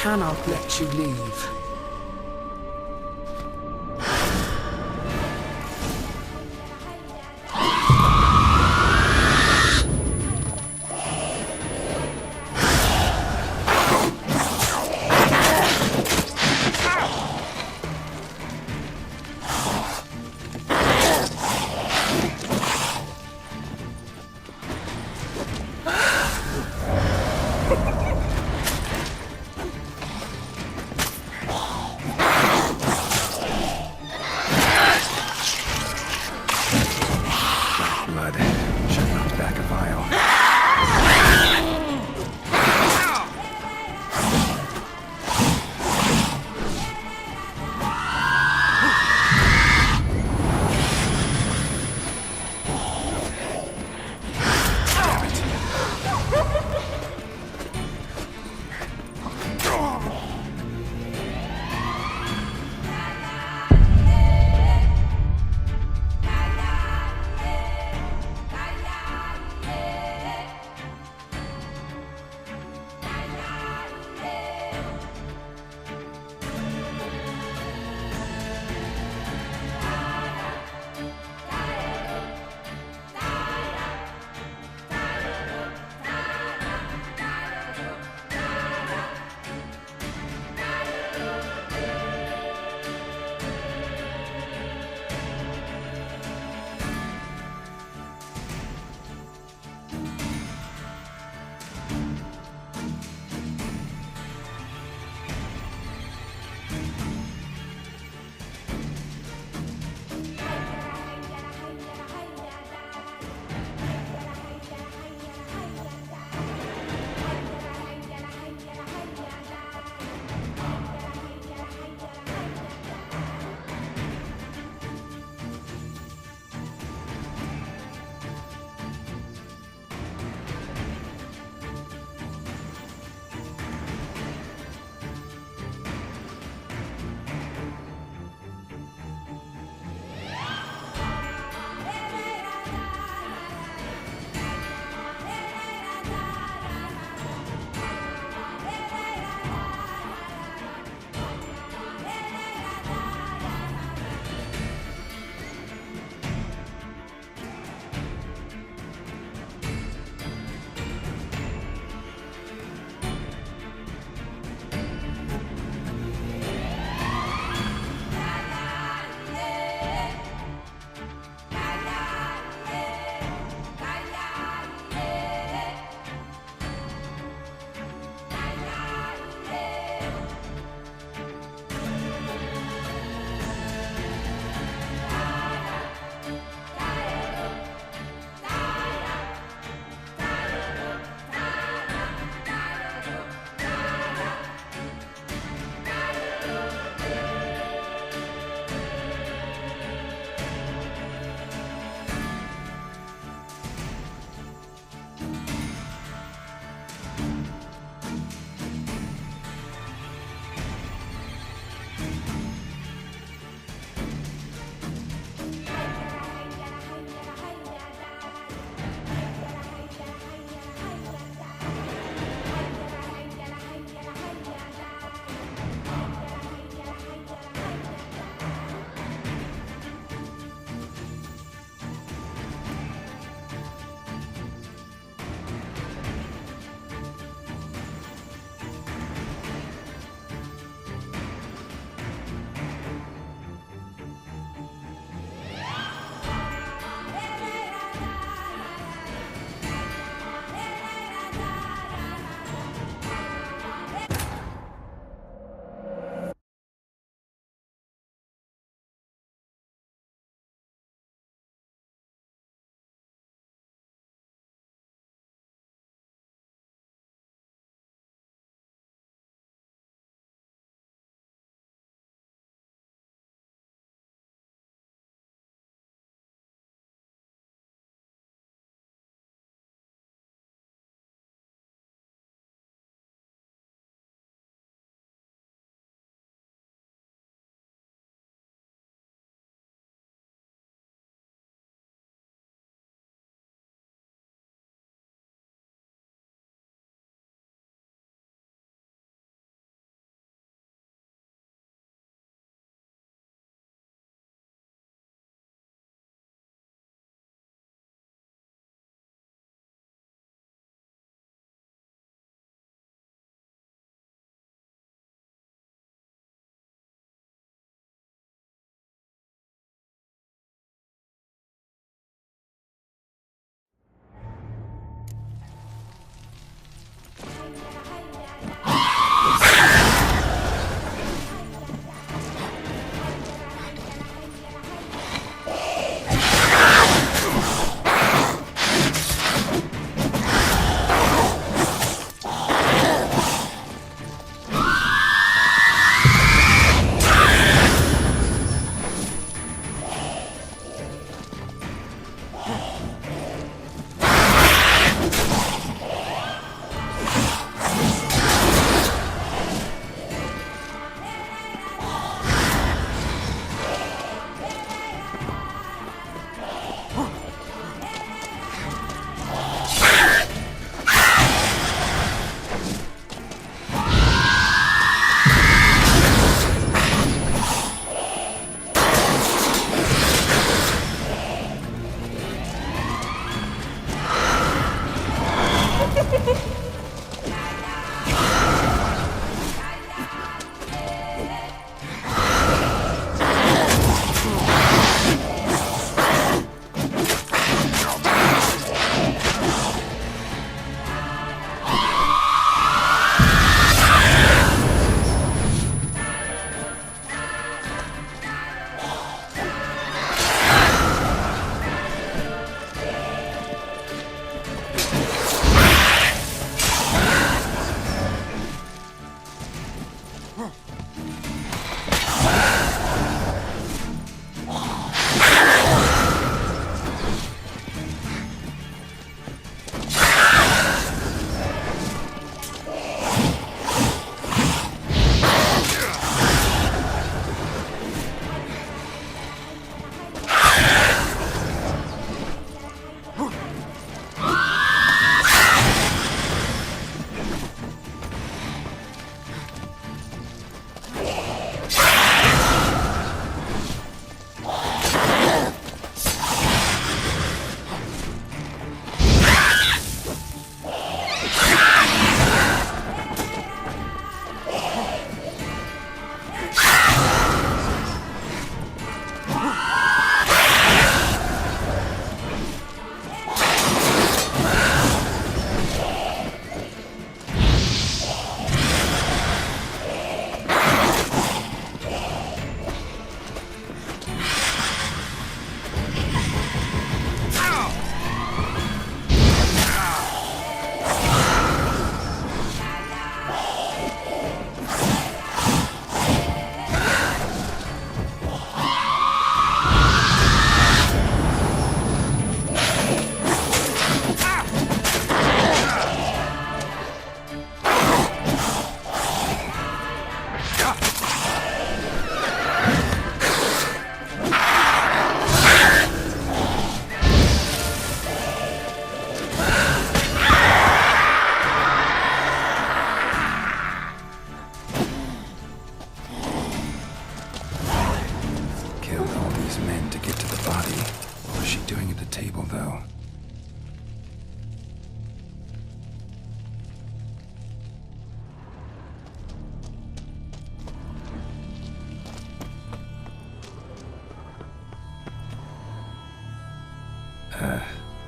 cannot let you leave. Blood should knock back a vial.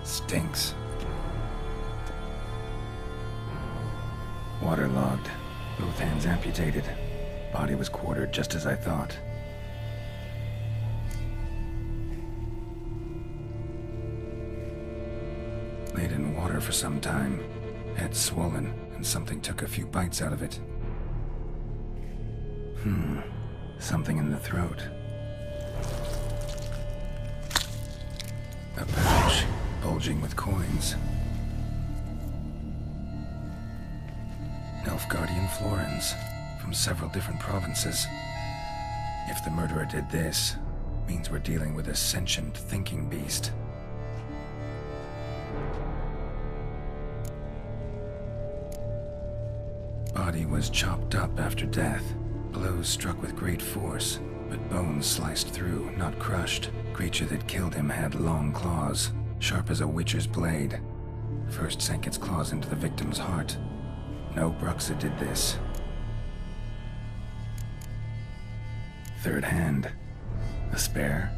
Stinks. Waterlogged. Both hands amputated. Body was quartered just as I thought. Laid in water for some time. Head swollen, and something took a few bites out of it. Something in the throat. A pouch, bulging with coins. Nilfgaardian florins, from several different provinces. If the murderer did this, means we're dealing with a sentient thinking beast. Body was chopped up after death. Blows struck with great force, but bones sliced through, not crushed. Creature that killed him had long claws, sharp as a witcher's blade. First sank its claws into the victim's heart. No Bruxa did this. Third hand. A spare?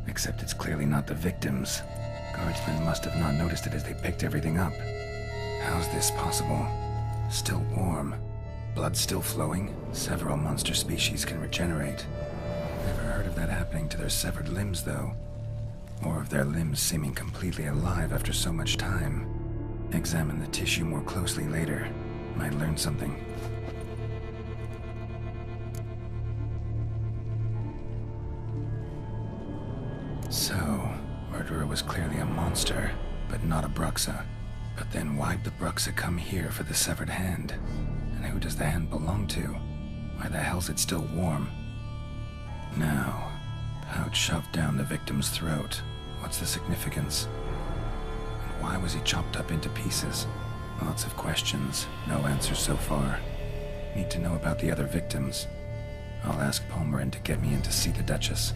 Except it's clearly not the victim's. Guardsmen must have not noticed it as they picked everything up. How's this possible? Still warm. Blood still flowing. Several monster species can regenerate. Never heard of that happening to their severed limbs, though. Or of their limbs seeming completely alive after so much time. Examine the tissue more closely later. Might learn something. So, murderer was clearly a monster, but not a Bruxa. But then why'd the Bruxa come here for the severed hand? And who does the hand belong to? Why the hell's it still warm? Now, pouch shoved down the victim's throat. What's the significance? And why was he chopped up into pieces? Lots of questions, no answers so far. Need to know about the other victims. I'll ask Palmerin to get me in to see the Duchess.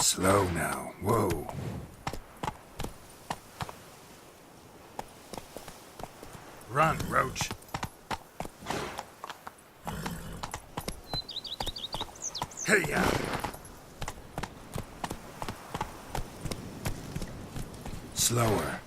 Slow now. Whoa. Run, Roach. Hey-ya! Slower.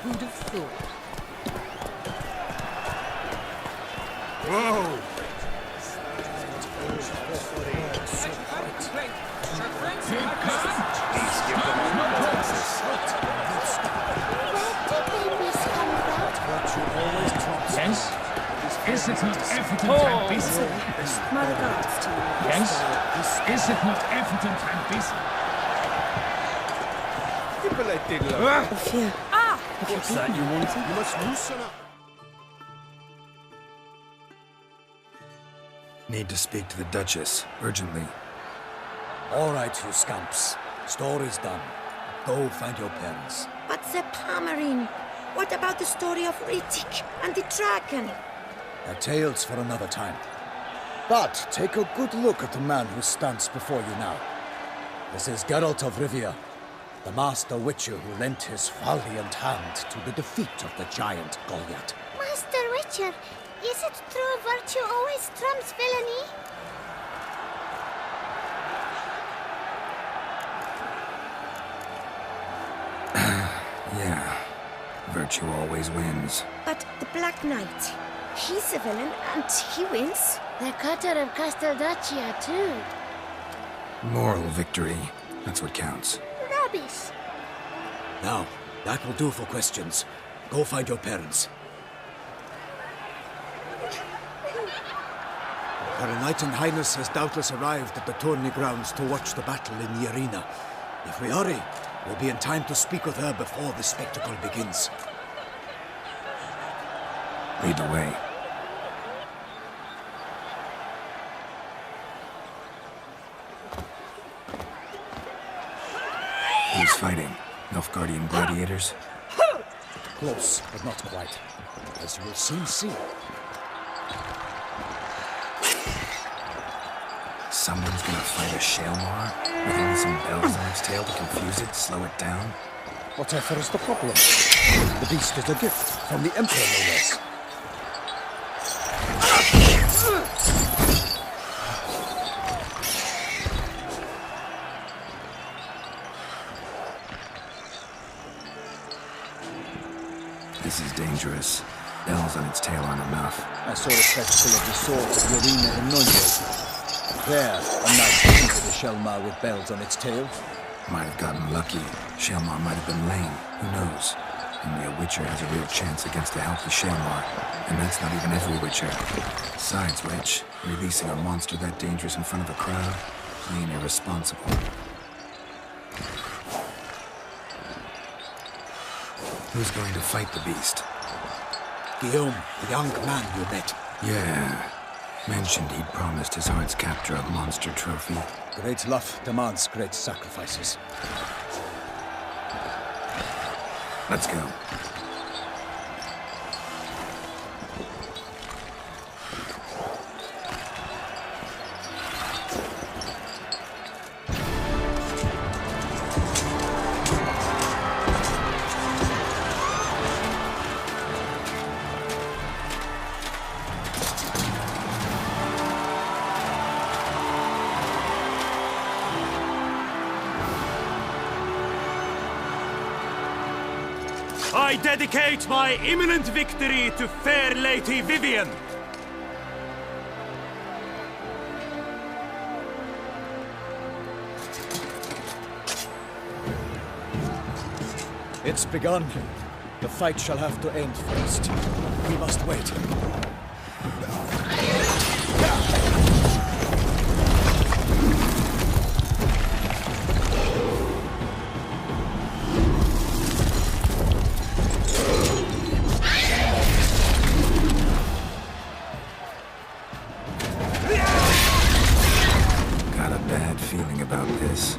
Who'd have thought? Whoa! Yes? Is it not evident and busy? My regards to you. Yes? Is it not evident and busy? Of you. What's that you want? You must loosen up. Need to speak to the Duchess, urgently. All right, you scamps. Story's done. Go find your parents. But the Pomerine, what about the story of Riddick and the dragon? They're tales for another time. But take a good look at the man who stands before you now. This is Geralt of Rivia, the master witcher who lent his valiant hand to the defeat of the giant Goliath. Master Witcher, is it true virtue always trumps villainy? Yeah. Virtue always wins. But the Black Knight, he's a villain and he wins. The cutter of Casteldaccia, too. Moral victory. That's what counts. Rubbish. Now, that will do for questions. Go find your parents. Her Enlightened Highness has doubtless arrived at the tourney grounds to watch the battle in the arena. If we hurry, we'll be in time to speak with her before the spectacle begins. Lead the way. Who's fighting? Nilfgaardian gladiators? Close, but not quite. As you will soon see. Someone's gonna fight a Shaelmaar? With only some bells on its tail to confuse it, slow it down? Whatever is the problem? The beast is a gift from the Emperor, no less. This is dangerous. Bells on its tail aren't enough. I saw a spectacle of the swords of the arena in Nuremberg. There, a knight defeated a Shaelmaar with bells on its tail. Might have gotten lucky. Shaelmaar might have been lame. Who knows? Only a Witcher has a real chance against a healthy Shaelmaar. And that's not even every Witcher. Besides which, releasing a monster that dangerous in front of a crowd, plain irresponsible. Who's going to fight the beast? Guillaume, the young man you met. Yeah. Mentioned he'd promised his heart's capture a monster trophy. Great love demands great sacrifices. Let's go. I dedicate my imminent victory to fair Lady Vivian. It's begun. The fight shall have to end first. We must wait. Got a bad feeling about this.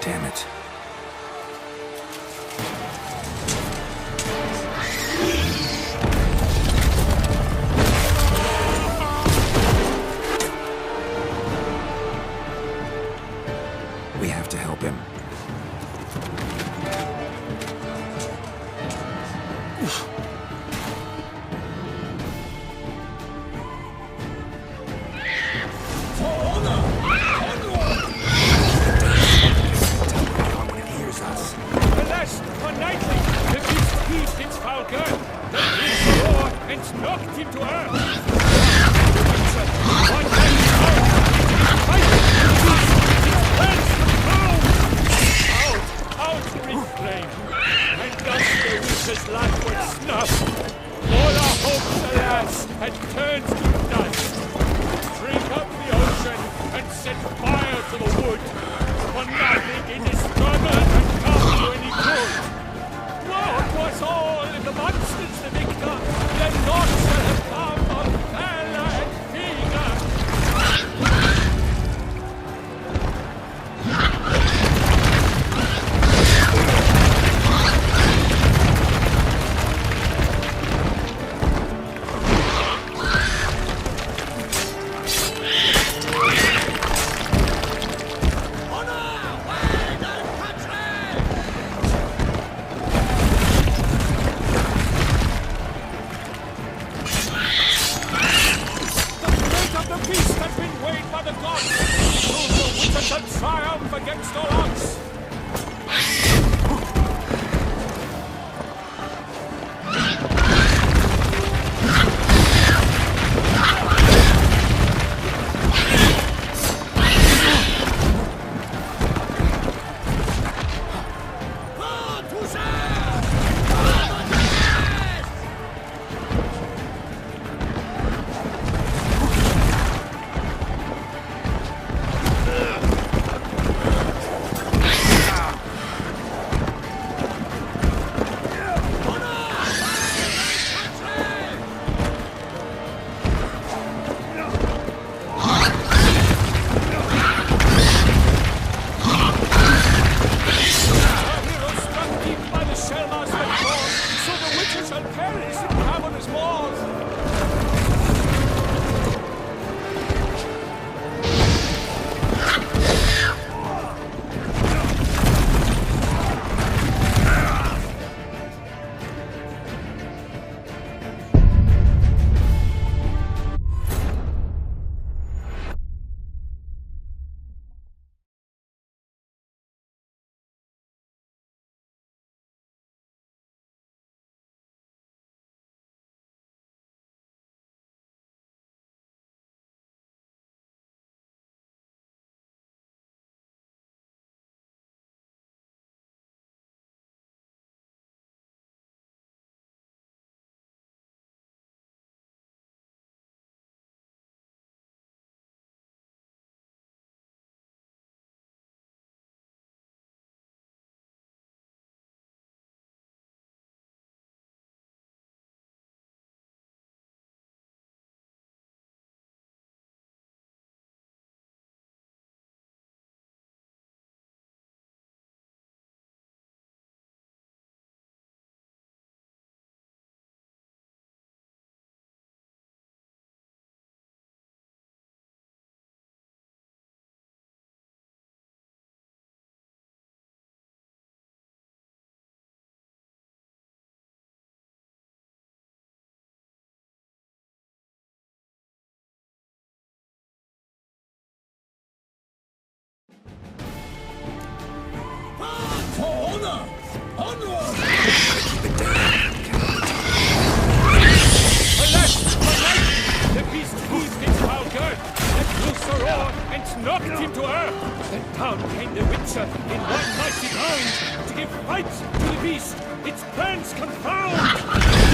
Damn it. We have to help him. Alas, unnightly, the beast heaved its foul girth, the beast roared and knocked him to earth. One man out, fight, its out with flame, and thus the witch's life was snuffed. All our hopes, alas, had turned to dust. Drink up the ocean and set fire to the wood, for nothing in this struggle had come to any good. What was all in the monsters the victor, then naught shall have come of valor and vigor. The beast has been weighed by the gods! Prove the witches a triumph against all odds! Down came the Witcher in one mighty bound to give fight to the beast, its plans confound!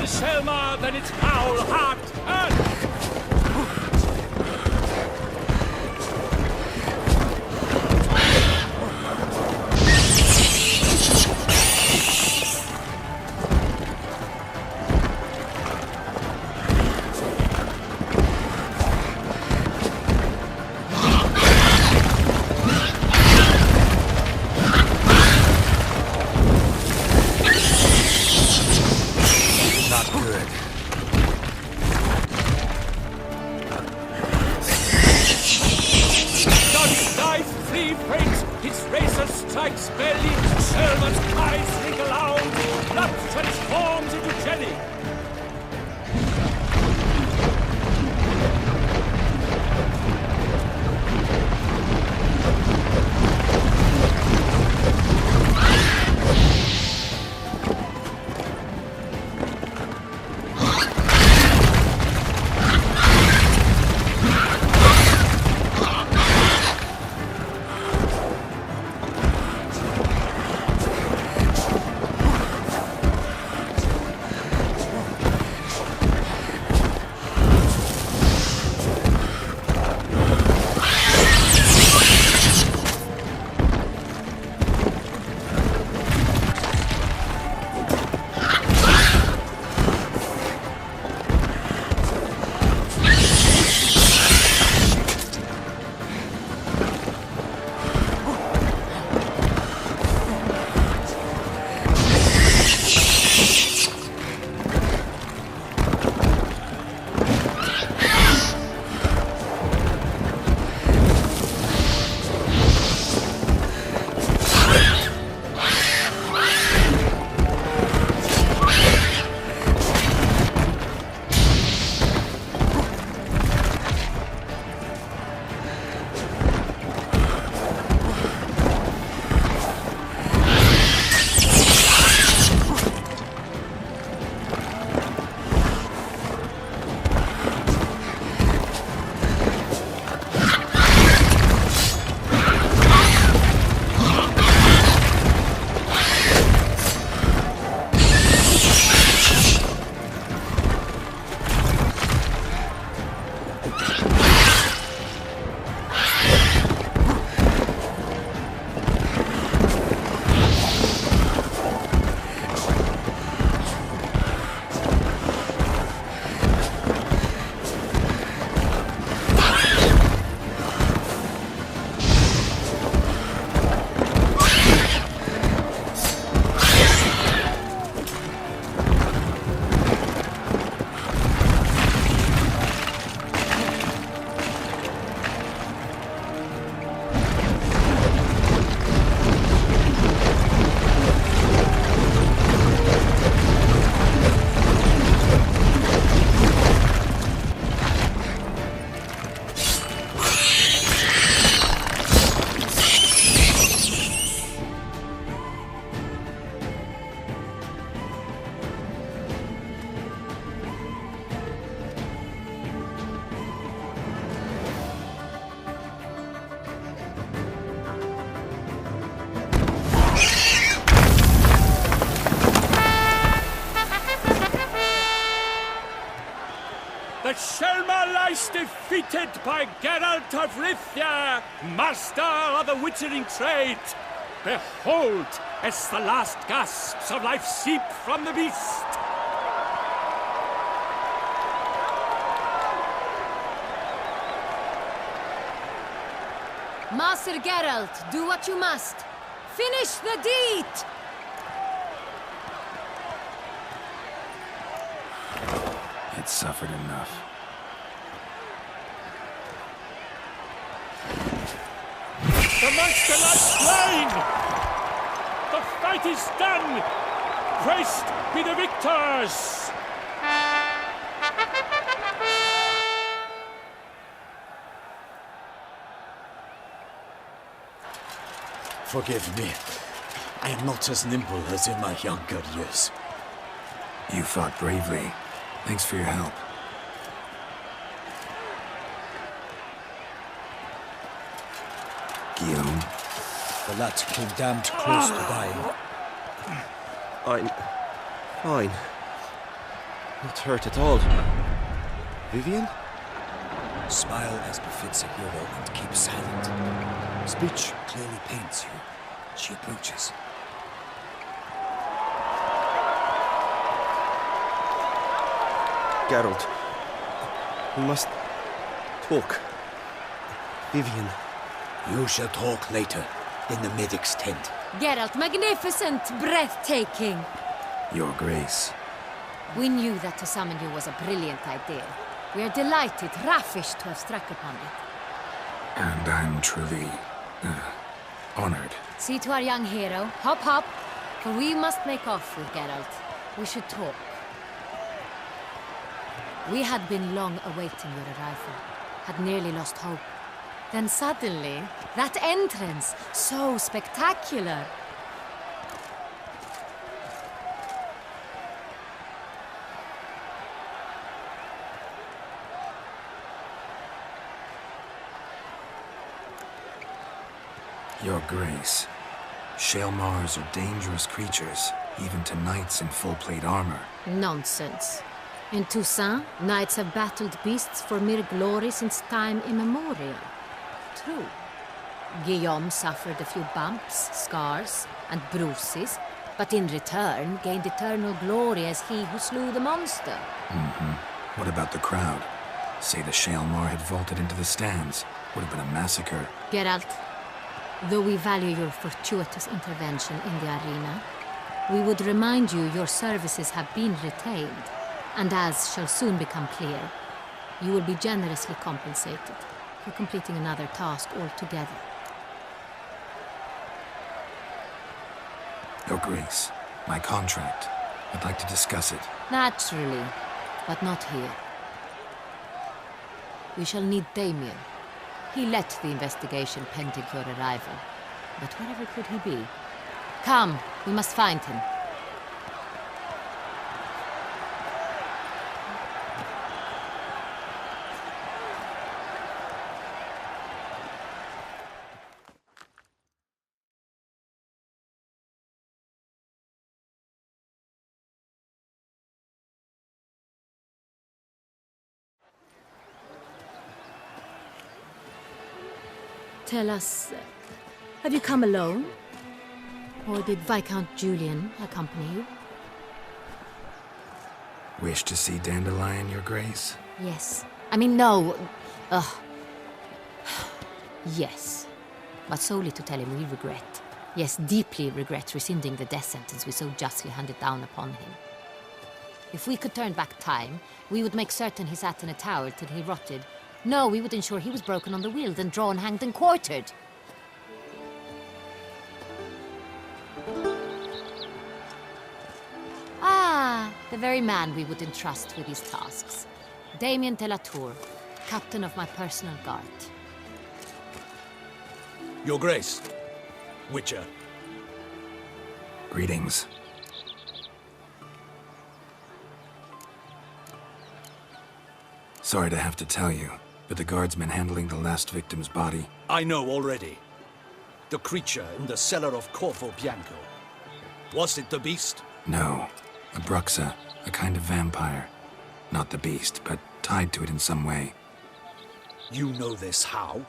Selma than its foul heart and Selma lies defeated by Geralt of Rivia, master of the witchering trade. Behold, as the last gasps of life seep from the beast. Master Geralt, do what you must. Finish the deed! It suffered enough. The monster lies slain! The fight is done! Praised be the victors! Forgive me. I am not as nimble as in my younger years. You fought bravely. Thanks for your help. Guillaume? The lad came damned close to dying. I'm fine. Not hurt at all. Vivian? Smile as befits a hero and keep silent. Speech clearly paints you. She approaches. Geralt. We must talk. Vivian. You shall talk later, in the medic's tent. Geralt, magnificent, breathtaking. Your Grace. We knew that to summon you was a brilliant idea. We are delighted, ravished to have struck upon it. And I'm truly honored. See to our young hero. Hop, hop. For we must make off with Geralt. We should talk. We had been long awaiting your arrival. Had nearly lost hope. Then suddenly, that entrance, so spectacular. Your Grace, Shaelmars are dangerous creatures, even to knights in full-plate armor. Nonsense. In Toussaint, knights have battled beasts for mere glory since time immemorial. True. Guillaume suffered a few bumps, scars, and bruises, but in return gained eternal glory as he who slew the monster. What about the crowd? Say the Shaelmar had vaulted into the stands. Would have been a massacre. Geralt, though we value your fortuitous intervention in the arena, we would remind you your services have been retained, and as shall soon become clear, you will be generously compensated for completing another task altogether. Your Grace, my contract. I'd like to discuss it. Naturally, but not here. We shall need Damien. He led the investigation pending your arrival. But wherever could he be? Come, we must find him. Tell us, have you come alone? Or did Viscount Julian accompany you? Wish to see Dandelion, Your Grace? Yes. I mean, no. Yes. But solely to tell him we regret. Yes, deeply regret rescinding the death sentence we so justly handed down upon him. If we could turn back time, we would make certain he sat in a tower till he rotted. No, we would ensure he was broken on the wheel, then drawn, hanged, and quartered. Ah, the very man we would entrust with these tasks. Damien de la Tour, captain of my personal guard. Your Grace. Witcher. Greetings. Sorry to have to tell you, but the guardsman handling the last victim's body... I know already. The creature in the cellar of Corvo Bianco. Was it the beast? No. A Bruxa, a kind of vampire. Not the beast, but tied to it in some way. You know this how?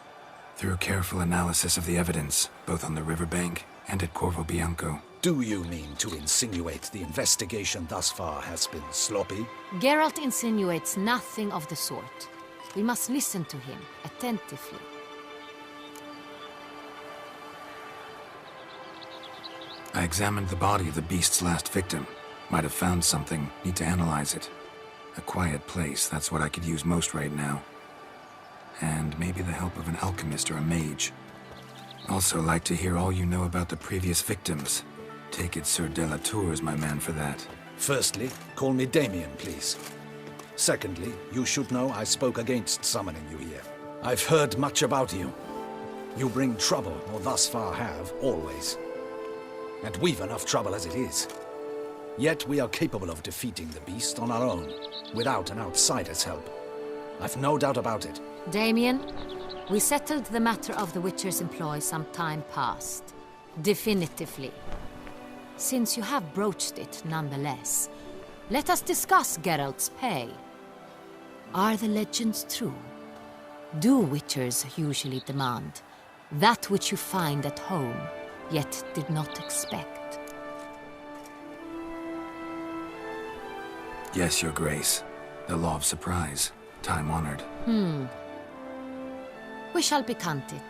Through careful analysis of the evidence, both on the riverbank and at Corvo Bianco. Do you mean to insinuate the investigation thus far has been sloppy? Geralt insinuates nothing of the sort. We must listen to him attentively. I examined the body of the beast's last victim. Might have found something. Need to analyze it. A quiet place, that's what I could use most right now. And maybe the help of an alchemist or a mage. Also like to hear all you know about the previous victims. Take it Sir de la Tour is my man for that. Firstly, call me Damien, please. Secondly, you should know I spoke against summoning you here. I've heard much about you. You bring trouble, or thus far have, always. And we've enough trouble as it is. Yet we are capable of defeating the beast on our own, without an outsider's help. I've no doubt about it. Damien, we settled the matter of the Witcher's employ some time past. Definitively. Since you have broached it nonetheless, Let us discuss Geralt's pay. Are the legends true? Do witchers usually demand that which you find at home, yet did not expect? Yes, Your Grace. The law of surprise. Time-honored. We shall be candid.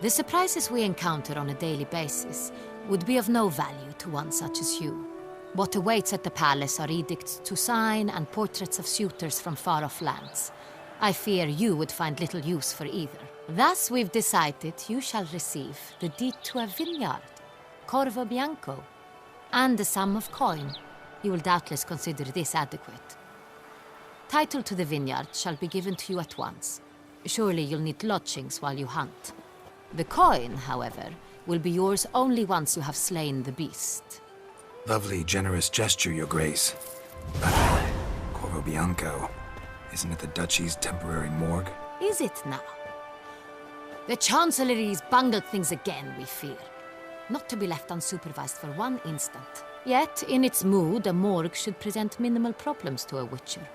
The surprises we encounter on a daily basis would be of no value to one such as you. What awaits at the palace are edicts to sign and portraits of suitors from far-off lands. I fear you would find little use for either. Thus, we've decided you shall receive the deed to a vineyard, Corvo Bianco, and a sum of coin. You will doubtless consider this adequate. Title to the vineyard shall be given to you at once. Surely you'll need lodgings while you hunt. The coin, however, will be yours only once you have slain the beast. Lovely, generous gesture, Your Grace. But Corvo Bianco, isn't it the Duchy's temporary morgue? Is it now? The Chancellery's bungled things again, we fear. Not to be left unsupervised for one instant. Yet, in its mood, a morgue should present minimal problems to a witcher.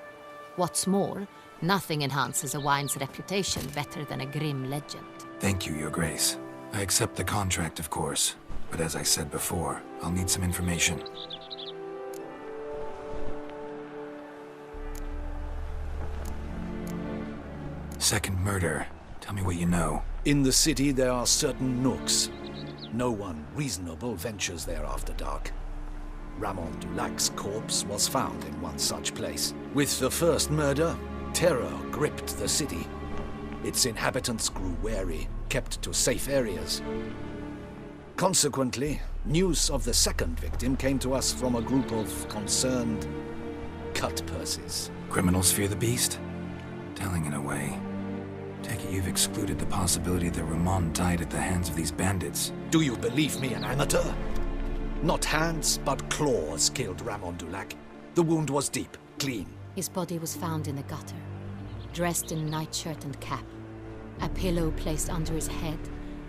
What's more, nothing enhances a wine's reputation better than a grim legend. Thank you, Your Grace. I accept the contract, of course. But as I said before, I'll need some information. Second murder. Tell me what you know. In the city, there are certain nooks. No one reasonable ventures there after dark. Ramon Dulac's corpse was found in one such place. With the first murder, terror gripped the city. Its inhabitants grew wary, kept to safe areas. Consequently, news of the second victim came to us from a group of concerned cut-purses. Criminals fear the beast? Telling in a way. Take it you've excluded the possibility that Ramon died at the hands of these bandits. Do you believe me an amateur? Not hands, but claws killed Ramon Dulac. The wound was deep, clean. His body was found in the gutter, dressed in nightshirt and cap, a pillow placed under his head,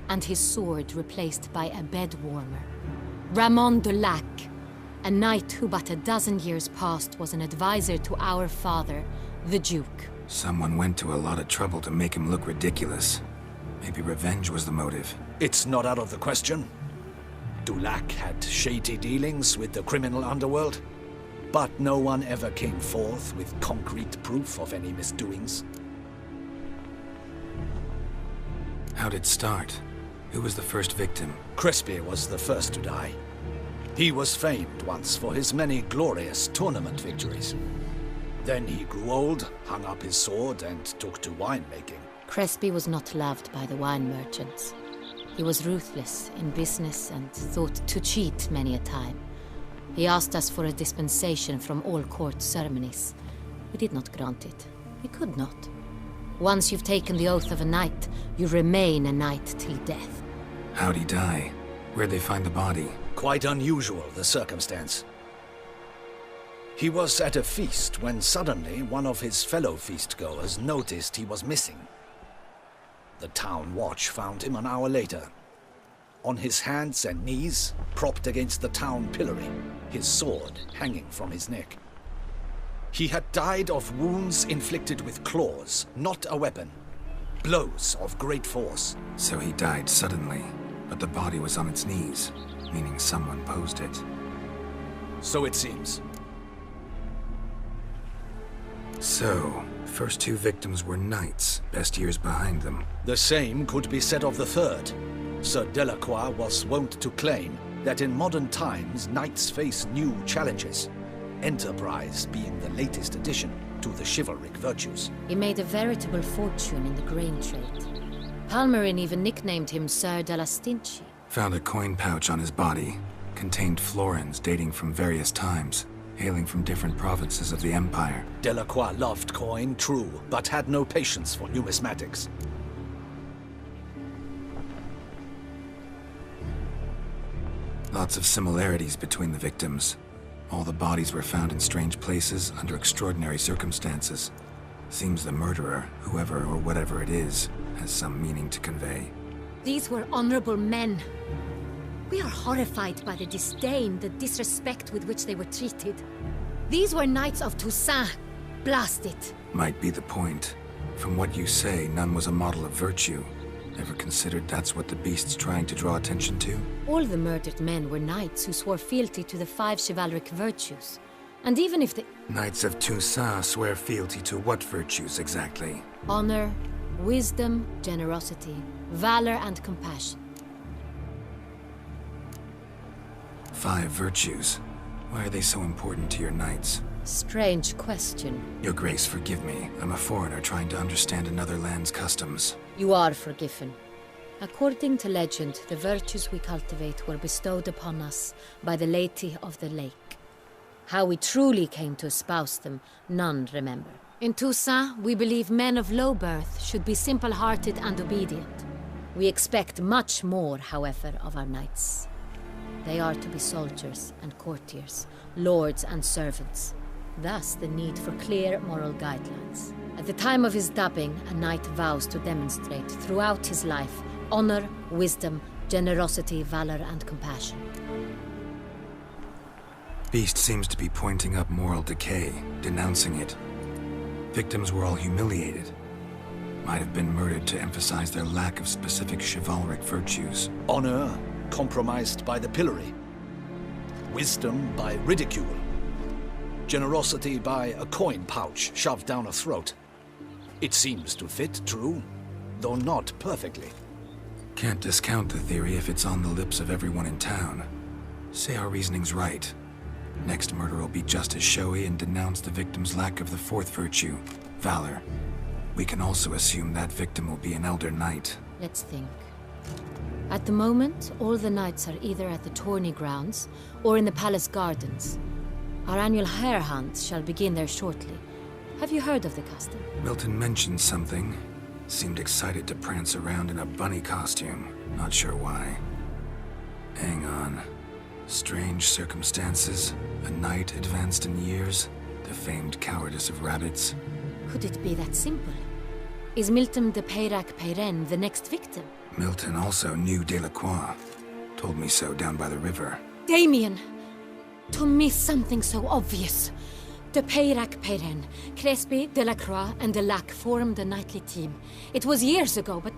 and his sword replaced by a bed warmer. Ramon Dulac, a knight who but a dozen years past was an advisor to our father, the Duke. Someone went to a lot of trouble to make him look ridiculous. Maybe revenge was the motive. It's not out of the question. Dulac had shady dealings with the criminal underworld, but no one ever came forth with concrete proof of any misdoings. How'd it start? Who was the first victim? Crespi was the first to die. He was famed once for his many glorious tournament victories. Then he grew old, hung up his sword, and took to winemaking. Crespi was not loved by the wine merchants. He was ruthless in business and thought to cheat many a time. He asked us for a dispensation from all court ceremonies. We did not grant it. We could not. Once you've taken the oath of a knight, you remain a knight till death. How'd he die? Where'd they find the body? Quite unusual, the circumstance. He was at a feast when suddenly one of his fellow feastgoers noticed he was missing. The town watch found him an hour later. On his hands and knees, propped against the town pillory, his sword hanging from his neck. He had died of wounds inflicted with claws, not a weapon. Blows of great force. So he died suddenly, but the body was on its knees, meaning someone posed it. So it seems. So, first two victims were knights, best years behind them. The same could be said of the third. Sir Delacroix was wont to claim that in modern times knights face new challenges, enterprise being the latest addition to the chivalric virtues. He made a veritable fortune in the grain trade. Palmerin even nicknamed him Sir de la Stinchi. Found a coin pouch on his body. Contained florins dating from various times, hailing from different provinces of the Empire. Delacroix loved coin, true, but had no patience for numismatics. Lots of similarities between the victims. All the bodies were found in strange places under extraordinary circumstances. Seems the murderer, whoever or whatever it is, has some meaning to convey. These were honorable men. We are horrified by the disdain, the disrespect with which they were treated. These were Knights of Toussaint. Blast it. Might be the point. From what you say, none was a model of virtue. Ever considered that's what the beast's trying to draw attention to? All the murdered men were knights who swore fealty to the 5 chivalric virtues. And even if the Knights of Toussaint swear fealty to what virtues exactly? honor, wisdom, generosity, valor, and compassion. 5 virtues. Why are they so important to your knights? Strange question. Your Grace, forgive me. I'm a foreigner trying to understand another land's customs. You are forgiven. According to legend, the virtues we cultivate were bestowed upon us by the Lady of the Lake. How we truly came to espouse them, none remember. In Toussaint, we believe men of low birth should be simple-hearted and obedient. We expect much more, however, of our knights. They are to be soldiers and courtiers, lords and servants. Thus, the need for clear moral guidelines. At the time of his dubbing, a knight vows to demonstrate throughout his life honor, wisdom, generosity, valor, and compassion. Beast seems to be pointing up moral decay, denouncing it. Victims were all humiliated. Might have been murdered to emphasize their lack of specific chivalric virtues. Honor compromised by the pillory. Wisdom by ridicule. Generosity by a coin pouch shoved down a throat. It seems to fit, true, though not perfectly. Can't discount the theory if it's on the lips of everyone in town. Say our reasoning's right. Next murder will be just as showy and denounce the victim's lack of the 4th virtue, valor. We can also assume that victim will be an elder knight. Let's think. At the moment, all the knights are either at the tourney grounds or in the palace gardens. Our annual hare hunt shall begin there shortly. Have you heard of the custom? Milton mentioned something. Seemed excited to prance around in a bunny costume. Not sure why. Hang on. Strange circumstances. A knight advanced in years. The famed cowardice of rabbits. Could it be that simple? Is Milton de Peyrac-Peyren the next victim? Milton also knew Delacroix. Told me so down by the river. Damien! To miss something so obvious. De Peyrac-Peyren, Crespi, Delacroix, and Delac formed a knightly team. It was years ago, but...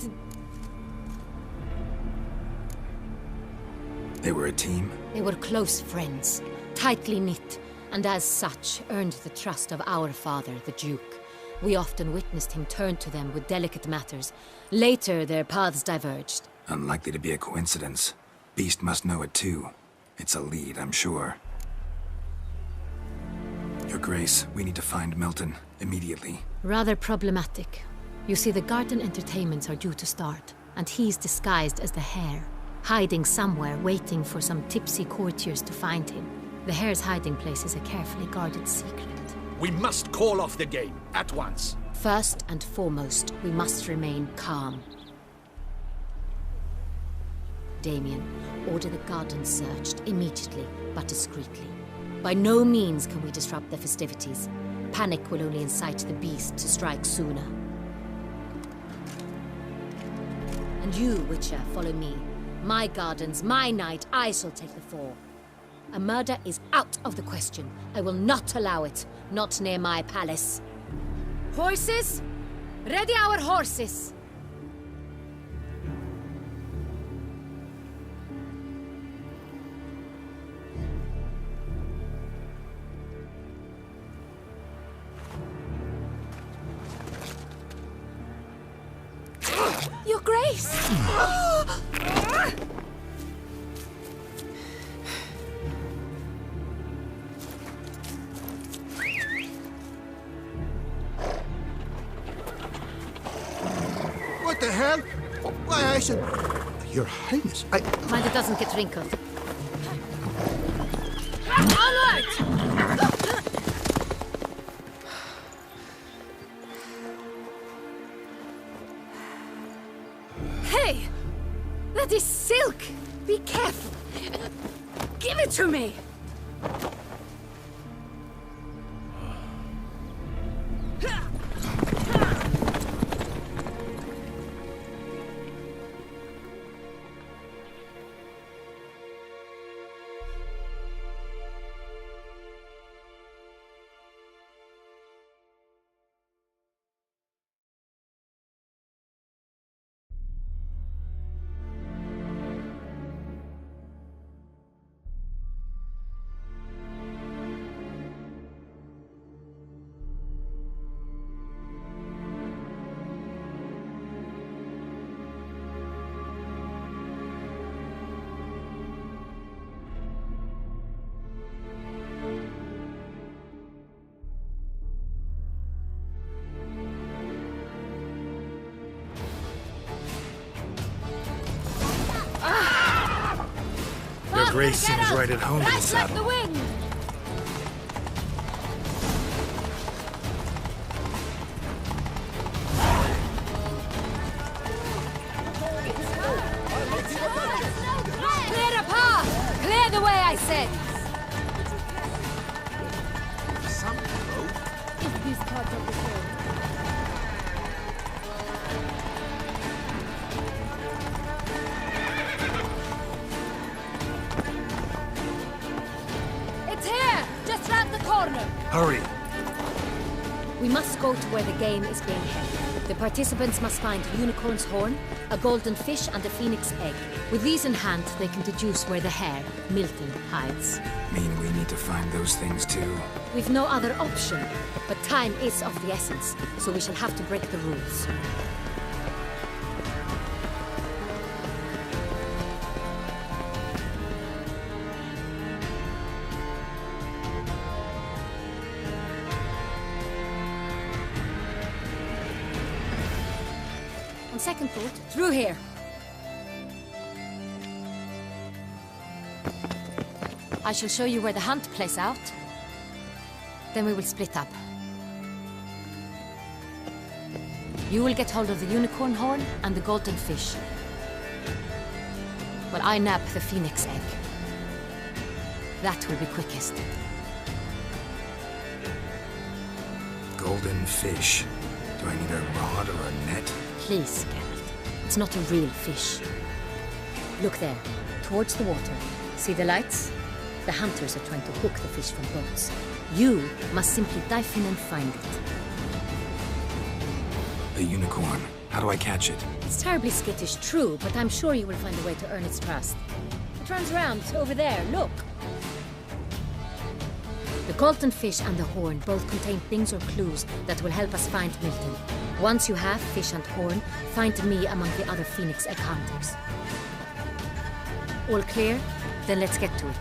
They were a team? They were close friends, tightly knit, and as such earned the trust of our father, the Duke. We often witnessed him turn to them with delicate matters. Later, their paths diverged. Unlikely to be a coincidence. Beast must know it too. It's a lead, I'm sure. Your Grace, we need to find Milton, immediately. Rather problematic. You see, the garden entertainments are due to start, and he's disguised as the hare, hiding somewhere, waiting for some tipsy courtiers to find him. The hare's hiding place is a carefully guarded secret. We must call off the game, at once. First and foremost, we must remain calm. Damien, order the garden searched immediately, but discreetly. By no means can we disrupt the festivities. Panic will only incite the beast to strike sooner. And you, Witcher, follow me. My gardens, my night, I shall take the fall. A murder is out of the question. I will not allow it. Not near my palace. Horses? Ready our horses! Your Grace! What the hell? Why, I said... Your Highness, I... Mind it doesn't get wrinkled. Onward! Hey! That is silk! Be careful! Give it to me! Grace seems right at home in the saddle. the wind! Clear the path! Clear the way, I said! Is this part of the game? It's here! Just round the corner! Hurry! We must go to where the game is being held. The participants must find a unicorn's horn, a golden fish, and a phoenix egg. With these in hand, they can deduce where the hare, Milton, hides. Mean we need to find those things too? We've no other option, but time is of the essence, so we shall have to break the rules. On second thought, through here. I shall show you where the hunt plays out. Then we will split up. You will get hold of the unicorn horn and the golden fish, while I nab the phoenix egg. That will be quickest. Golden fish. Do I need a rod or a net? Please, Geralt. It's not a real fish. Look there, towards the water. See the lights? The hunters are trying to hook the fish from boats. You must simply dive in and find it. The unicorn. How do I catch it? It's terribly skittish, true, but I'm sure you will find a way to earn its trust. It runs around over there, look. The golden fish and the horn both contain things or clues that will help us find Milton. Once you have fish and horn, find me among the other Phoenix Egg hunters. All clear? Then let's get to it.